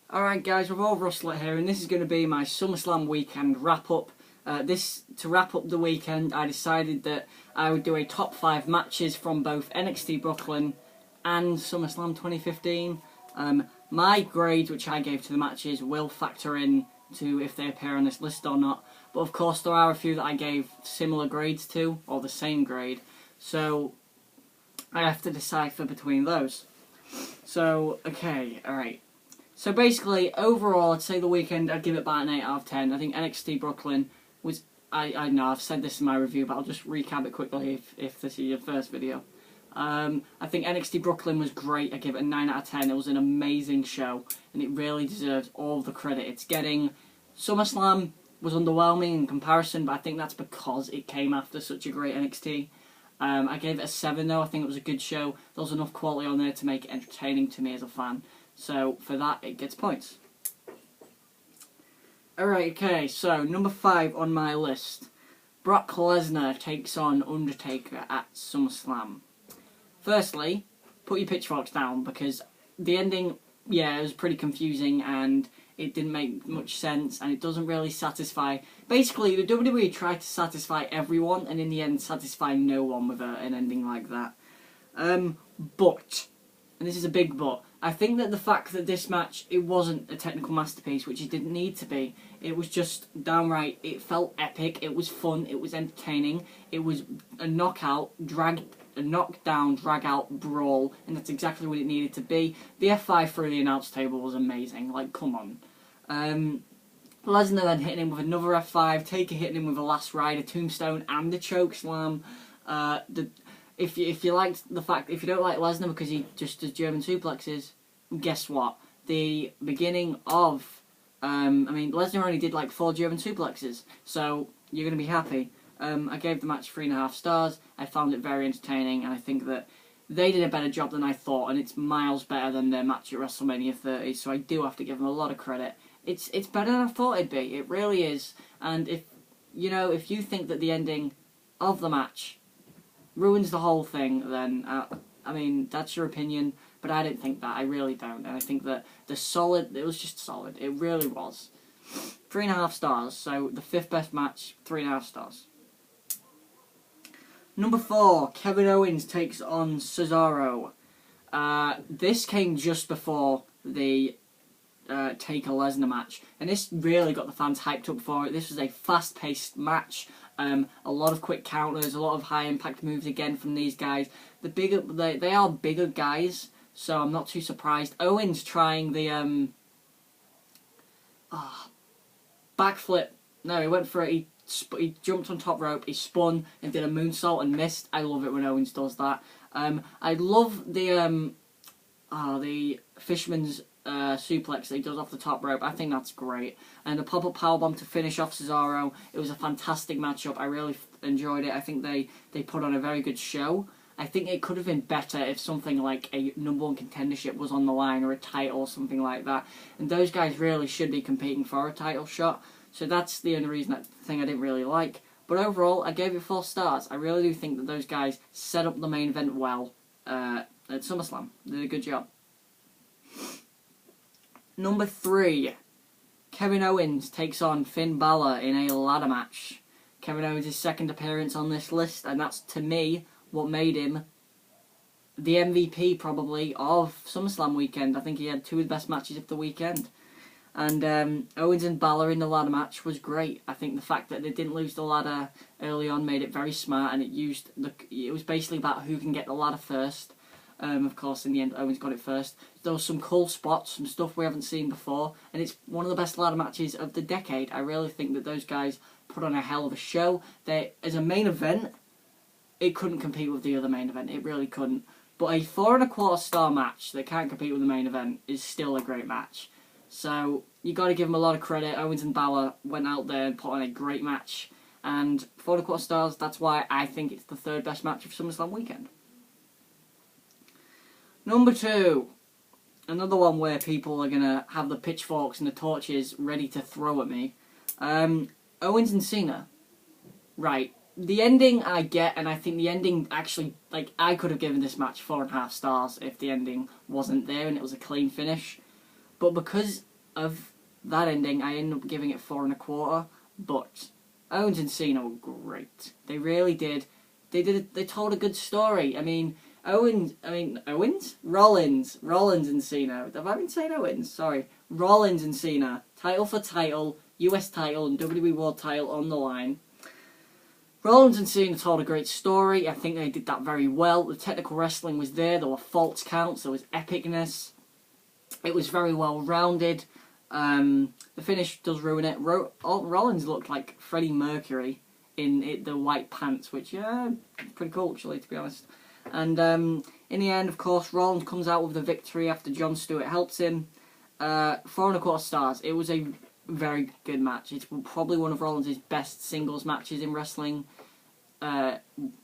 Alright guys, we're all Rustlet here, and this is going to be my Summerslam weekend wrap-up. To wrap up the weekend, I decided that I would do a top 5 matches from both NXT Brooklyn and SummerSlam 2015. My grades, which I gave to the matches, will factor in to if they appear on this list or not. But of course, there are a few that I gave similar grades to, or the same grade. So, I have to decipher between those. So, okay, alright. So basically, overall, I'd say the weekend, I'd give it about an 8 out of 10. I think NXT Brooklyn was, I know, I've said this in my review, but I'll just recap it quickly if this is your first video. I think NXT Brooklyn was great. I give it a 9 out of 10. It was an amazing show, and it really deserves all the credit it's getting. SummerSlam was underwhelming in comparison, but I think that's because it came after such a great NXT. I gave it a 7 though. I think it was a good show. There was enough quality on there to make it entertaining to me as a fan. So, for that, it gets points. Alright, okay, so, number 5 on my list. Brock Lesnar takes on Undertaker at SummerSlam. Firstly, put your pitchforks down, because the ending, yeah, it was pretty confusing, and it didn't make much sense, and it doesn't really satisfy... Basically, the WWE tried to satisfy everyone, and in the end, satisfy no one with an ending like that. But, and this is a big but, I think that the fact that this match, it wasn't a technical masterpiece, which it didn't need to be. It was just downright, it felt epic, it was fun, it was entertaining, it was a knockdown, drag-out brawl, and that's exactly what it needed to be. The F5 through the announce table was amazing, like, come on. Lesnar then hitting him with another F5, Taker hitting him with a last ride, a tombstone, and a chokeslam. If you liked the fact, if you don't like Lesnar because he just does German suplexes, guess what? The beginning of, Lesnar only did like 4 German suplexes, so you're going to be happy. I gave the match 3.5 stars. I found it very entertaining, and I think that they did a better job than I thought, and it's miles better than their match at WrestleMania 30, so I do have to give them a lot of credit. It's better than I thought it'd be. It really is. And if you think that the ending of the match ruins the whole thing, then, that's your opinion, but I didn't think that. I really don't. And I think that it was just solid. It really was. 3.5 stars, so the 5th best match, 3.5 stars. Number 4, Kevin Owens takes on Cesaro. This came just before the Taker Lesnar match, and this really got the fans hyped up for it. This was a fast-paced match. A lot of quick counters, a lot of high-impact moves again from these guys. They are bigger guys, so I'm not too surprised. Owens trying the backflip. No, he went for it. He jumped on top rope. He spun and did a moonsault and missed. I love it when Owens does that. I love the Fisherman's suplex that he does off the top rope. I think that's great. And the pop-up powerbomb to finish off Cesaro. It was a fantastic matchup. I really enjoyed it. I think they put on a very good show. I think it could have been better if something like a #1 contendership was on the line, or a title or something like that. And those guys really should be competing for a title shot. So that's the only reason, that thing I didn't really like. But overall, I gave it 4 stars. I really do think that those guys set up the main event well at SummerSlam. They did a good job. Number 3, Kevin Owens takes on Finn Balor in a ladder match. Kevin Owens' second appearance on this list, and that's, to me, what made him the MVP, probably, of SummerSlam weekend. I think he had 2 of the best matches of the weekend. And Owens and Balor in the ladder match was great. I think the fact that they didn't lose the ladder early on made it very smart, and it was basically about who can get the ladder first. Of course, in the end, Owens got it first. There was some cool spots, some stuff we haven't seen before, and it's one of the best ladder matches of the decade. I really think that those guys put on a hell of a show. As a main event, it couldn't compete with the other main event. It really couldn't. But a 4.25 star match that can't compete with the main event is still a great match. So, you got to give them a lot of credit. Owens and Balor went out there and put on a great match. And 4.25 stars, that's why I think it's the 3rd best match of SummerSlam weekend. Number 2. Another one where people are going to have the pitchforks and the torches ready to throw at me. Owens and Cena. Right. The ending I get, and I think the ending actually, I could have given this match 4.5 stars if the ending wasn't there and it was a clean finish. But because of that ending, I ended up giving it 4.25. But Owens and Cena were great. They really did. They told a good story. I mean, Rollins and Cena. Have I been saying Owens? Sorry. Rollins and Cena. Title for title, US title and WWE World title on the line. Rollins and Cena told a great story. I think they did that very well. The technical wrestling was there. There were false counts. There was epicness. It was very well rounded. The finish does ruin it. Rollins looked like Freddie Mercury in the white pants, which, yeah, pretty cool, actually, to be honest. And in the end, of course, Rollins comes out with the victory after Jon Stewart helps him. 4.25 stars. It was a very good match. It's probably one of Rollins' best singles matches in wrestling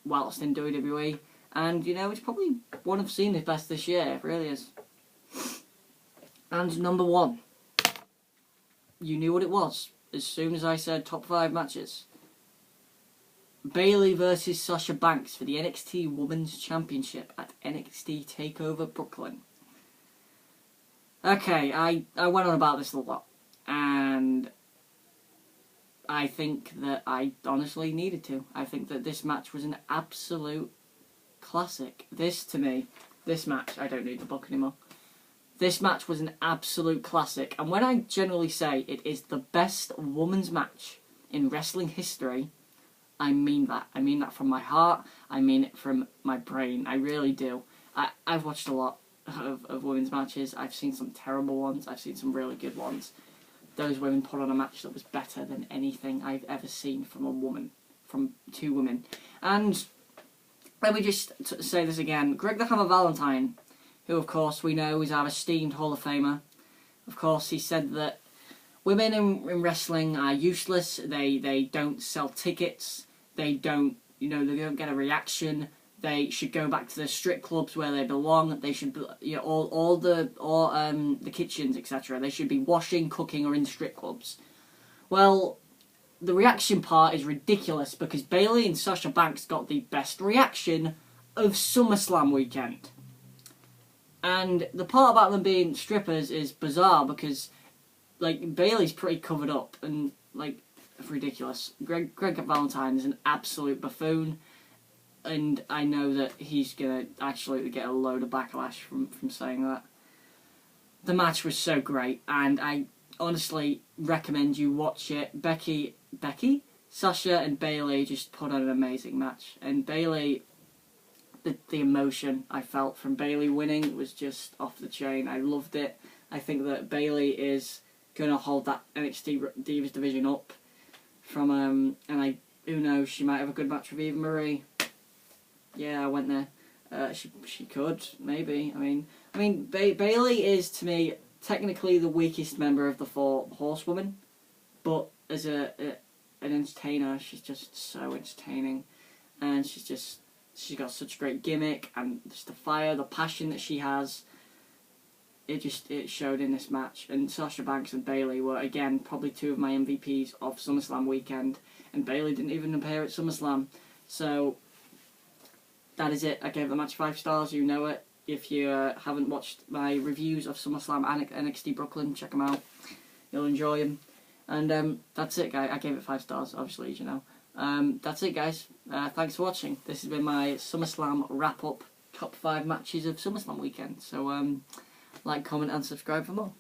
whilst in WWE. And, you know, it's probably one of Cena's best this year. It really is. And number 1. You knew what it was as soon as I said top 5 matches. Bayley versus Sasha Banks for the NXT Women's Championship at NXT TakeOver Brooklyn. Okay, I went on about this a lot, and I think that I honestly needed to. I think that this match was an absolute classic. This match, I don't need the book anymore. This match was an absolute classic, and when I generally say it is the best women's match in wrestling history, I mean that. I mean that from my heart. I mean it from my brain. I really do. I've watched a lot of women's matches. I've seen some terrible ones. I've seen some really good ones. Those women put on a match that was better than anything I've ever seen from a woman. From 2 women. And let me just say this again. Greg the Hammer Valentine, who of course we know is our esteemed Hall of Famer. Of course, he said that women in wrestling are useless. They don't sell tickets. They don't get a reaction. They should go back to the strip clubs where they belong. They should, all the kitchens, etc. They should be washing, cooking, or in strip clubs. Well, the reaction part is ridiculous because Bayley and Sasha Banks got the best reaction of SummerSlam weekend. And the part about them being strippers is bizarre because, like, Bayley's pretty covered up and, like, ridiculous. Greg Valentine is an absolute buffoon, and I know that he's gonna actually get a load of backlash from saying that. The match was so great, and I honestly recommend you watch it. Sasha and Bayley just put on an amazing match, and Bayley, the emotion I felt from Bayley winning was just off the chain. I loved it. I think that Bayley is gonna hold that NXT Divas division up from who knows, she might have a good match with Eva Marie. Yeah, I went there. She could, maybe. I mean, Bayley is, to me, technically the weakest member of the 4 horsewomen, but as an entertainer, she's just so entertaining, and she's got such a great gimmick, and just the fire, the passion that she has, it showed in this match. And Sasha Banks and Bayley were, again, probably 2 of my MVPs of SummerSlam weekend, and Bayley didn't even appear at SummerSlam. So that is it. I gave the match 5 stars, you know it. If you haven't watched my reviews of SummerSlam and NXT Brooklyn, check them out. You'll enjoy them. And that's it, guys. I gave it 5 stars, obviously, as you know. That's it, guys. Thanks for watching. This has been my SummerSlam wrap-up, top 5 matches of SummerSlam weekend. So, like, comment and subscribe for more.